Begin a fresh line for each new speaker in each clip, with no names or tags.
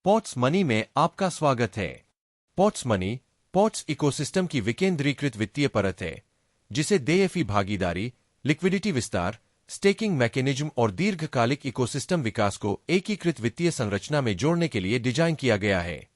Pots money में आपका स्वागत है। पॉट्स मनी पॉट्स इकोसिस्टम की विकेंद्रीकृत वित्तीय परत है, जिसे देयफी भागीदारी, लिक्विडिटी विस्तार, स्टेकिंग मैकेनिज्म और दीर्घकालिक इकोसिस्टम विकास को एकीकृत वित्तीय संरचना में जोड़ने के लिए डिजाइन किया गया है।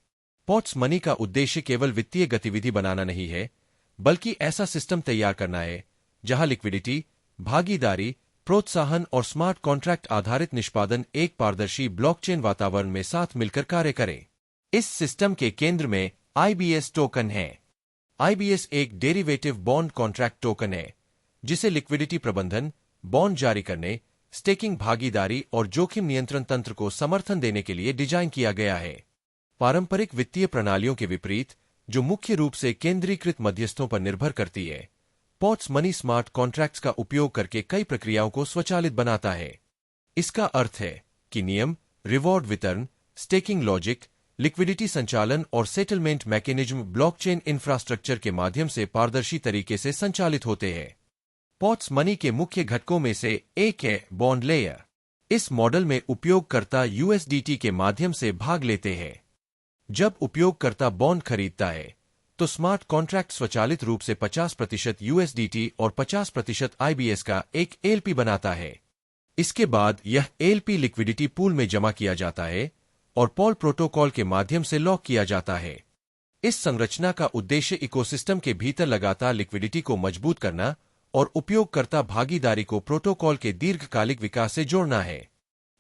पॉट्स मनी का उद्देश्य केवल वित्तीय गतिविधि बनाना नहीं है, बल्कि ऐसा सिस्टम तैयार करना है जहां लिक्विडिटी, भागीदारी, प्रोत्साहन और स्मार्ट कॉन्ट्रैक्ट आधारित निष्पादन एक पारदर्शी ब्लॉकचेन वातावरण में साथ मिलकर कार्य करें। इस सिस्टम के केंद्र में आईबीएस टोकन है। आईबीएस एक डेरिवेटिव बॉन्ड कॉन्ट्रैक्ट टोकन है, जिसे लिक्विडिटी प्रबंधन, बॉन्ड जारी करने, स्टेकिंग भागीदारी और जोखिम नियंत्रण तंत्र को समर्थन देने के लिए डिजाइन किया गया है। पारंपरिक वित्तीय प्रणालियों के विपरीत, जो मुख्य रूप से केंद्रीकृत मध्यस्थों पर निर्भर करती है, पॉट्स मनी स्मार्ट कॉन्ट्रैक्ट्स का उपयोग करके कई प्रक्रियाओं को स्वचालित बनाता है। इसका अर्थ है कि नियम, रिवॉर्ड वितरण, स्टेकिंग लॉजिक, लिक्विडिटी संचालन और सेटलमेंट मैकेनिज्म ब्लॉकचेन इंफ्रास्ट्रक्चर के माध्यम से पारदर्शी तरीके से संचालित होते हैं। पॉट्स मनी के मुख्य घटकों में से एक है बॉन्ड लेयर। इस मॉडल में उपयोगकर्ता यूएसडीटी के माध्यम से भाग लेते हैं। जब उपयोगकर्ता बॉन्ड खरीदता है, तो स्मार्ट कॉन्ट्रैक्ट स्वचालित रूप से 50% यूएसडीटी और 50% आईबीएस का एक एलपी बनाता है। इसके बाद यह एलपी लिक्विडिटी पूल में जमा किया जाता है और पॉल प्रोटोकॉल के माध्यम से लॉक किया जाता है। इस संरचना का उद्देश्य इकोसिस्टम के भीतर लगातार लिक्विडिटी को मजबूत करना और उपयोगकर्ता भागीदारी को प्रोटोकॉल के दीर्घकालिक विकास से जोड़ना है।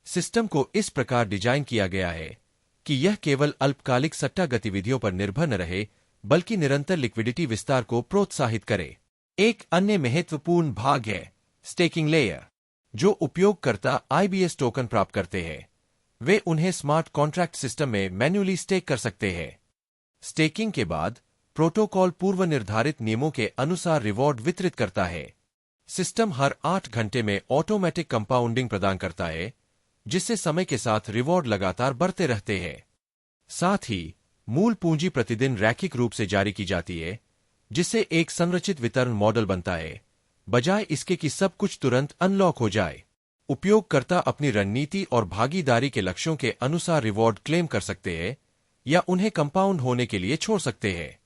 सिस्टम को इस प्रकार डिजाइन किया गया है कि यह केवल अल्पकालिक सट्टा गतिविधियों पर निर्भर न रहे, बल्कि निरंतर लिक्विडिटी विस्तार को प्रोत्साहित करे। एक अन्य महत्वपूर्ण भाग है स्टेकिंग लेयर। जो उपयोगकर्ता आईबीएस टोकन प्राप्त करते हैं, वे उन्हें स्मार्ट कॉन्ट्रैक्ट सिस्टम में मैन्युअली स्टेक कर सकते हैं। स्टेकिंग के बाद प्रोटोकॉल पूर्व निर्धारित नियमों के अनुसार रिवॉर्ड वितरित करता है। सिस्टम हर 8 घंटे में ऑटोमेटिक कंपाउंडिंग प्रदान करता है, जिससे समय के साथ रिवॉर्ड लगातार बढ़ते रहते हैं। साथ ही मूल पूंजी प्रतिदिन रैखिक रूप से जारी की जाती है, जिससे एक संरचित वितरण मॉडल बनता है, बजाय इसके कि सब कुछ तुरंत अनलॉक हो जाए। उपयोगकर्ता अपनी रणनीति और भागीदारी के लक्ष्यों के अनुसार रिवॉर्ड क्लेम कर सकते हैं या उन्हें कंपाउंड होने के लिए छोड़ सकते हैं।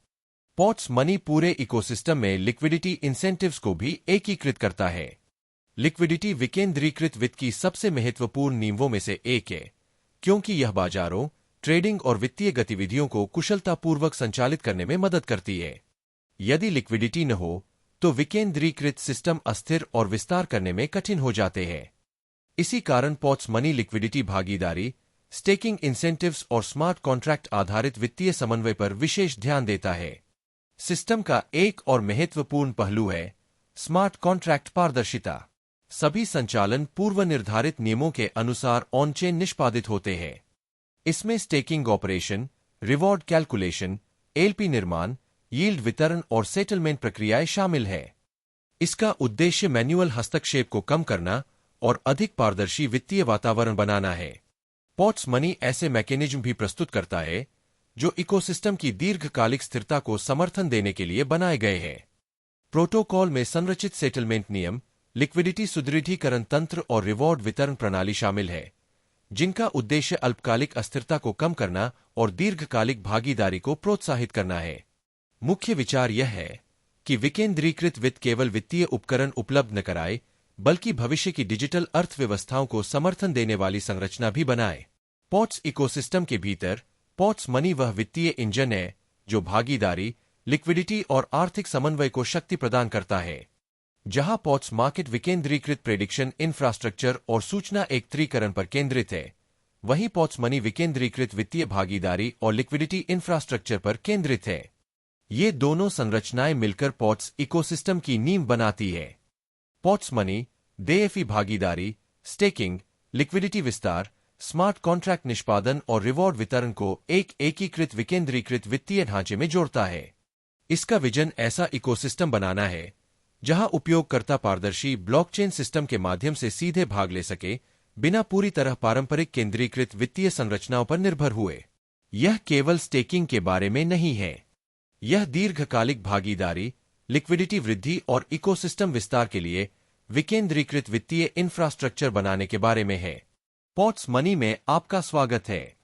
पॉट्स मनी पूरे इकोसिस्टम में लिक्विडिटी इंसेंटिव्स को भी एकीकृत करता है। लिक्विडिटी विकेंद्रीकृत वित्त की सबसे महत्वपूर्ण नींवों में से एक है, क्योंकि यह बाजारों, ट्रेडिंग और वित्तीय गतिविधियों को कुशलतापूर्वक संचालित करने में मदद करती है। यदि लिक्विडिटी न हो, तो विकेंद्रीकृत सिस्टम अस्थिर और विस्तार करने में कठिन हो जाते हैं। इसी कारण पॉट्स मनी लिक्विडिटी भागीदारी, स्टेकिंग इंसेंटिव्स और स्मार्ट कॉन्ट्रैक्ट आधारित वित्तीय समन्वय पर विशेष ध्यान देता है। सिस्टम का एक और महत्वपूर्ण पहलू है स्मार्ट कॉन्ट्रैक्ट पारदर्शिता। सभी संचालन पूर्व निर्धारित नियमों के अनुसार ऑन चेन निष्पादित होते हैं। इसमें staking operation, reward calculation, LP निर्माण, यील्ड वितरण और सेटलमेंट प्रक्रियाएं शामिल है। इसका उद्देश्य मैन्युअल हस्तक्षेप को कम करना और अधिक पारदर्शी वित्तीय वातावरण बनाना है। पॉट्स मनी ऐसे मैकेनिज्म भी प्रस्तुत करता है जो इकोसिस्टम की दीर्घकालिक स्थिरता को समर्थन देने के लिए बनाए गए हैं। प्रोटोकॉल में संरचित सेटलमेंट नियम, लिक्विडिटी सुदृढ़ीकरण तंत्र और रिवॉर्ड वितरण प्रणाली शामिल है, जिनका उद्देश्य अल्पकालिक अस्थिरता को कम करना और दीर्घकालिक भागीदारी को प्रोत्साहित करना है। मुख्य विचार यह है कि विकेंद्रीकृत वित्त केवल वित्तीय उपकरण उपलब्ध न कराए, बल्कि भविष्य की डिजिटल अर्थव्यवस्थाओं को समर्थन देने वाली संरचना भी बनाए। पॉट्स इकोसिस्टम के भीतर पॉट्स मनी वह वित्तीय इंजन है जो भागीदारी, लिक्विडिटी और आर्थिक समन्वय को शक्ति प्रदान करता है। जहां पॉट्स मार्केट विकेंद्रीकृत प्रेडिक्शन इंफ्रास्ट्रक्चर और सूचना एकत्रीकरण पर केंद्रित है, वहीं पॉट्स मनी विकेंद्रीकृत वित्तीय भागीदारी और लिक्विडिटी इंफ्रास्ट्रक्चर पर केंद्रित है। ये दोनों संरचनाएं मिलकर पॉट्स इकोसिस्टम की नींव बनाती है। पॉट्स मनी देयफी भागीदारी, स्टेकिंग, लिक्विडिटी विस्तार, स्मार्ट कॉन्ट्रैक्ट निष्पादन और रिवॉर्ड वितरण को एक एकीकृत विकेंद्रीकृत वित्तीय ढांचे में जोड़ता है। इसका विजन ऐसा इकोसिस्टम बनाना है जहां उपयोगकर्ता पारदर्शी ब्लॉकचेन सिस्टम के माध्यम से सीधे भाग ले सके, बिना पूरी तरह पारंपरिक केंद्रीकृत वित्तीय संरचनाओं पर निर्भर हुए। यह केवल स्टेकिंग के बारे में नहीं है, यह दीर्घकालिक भागीदारी, लिक्विडिटी वृद्धि और इकोसिस्टम विस्तार के लिए विकेंद्रीकृत वित्तीय इंफ्रास्ट्रक्चर बनाने के बारे में है। पॉट्स मनी में आपका स्वागत है।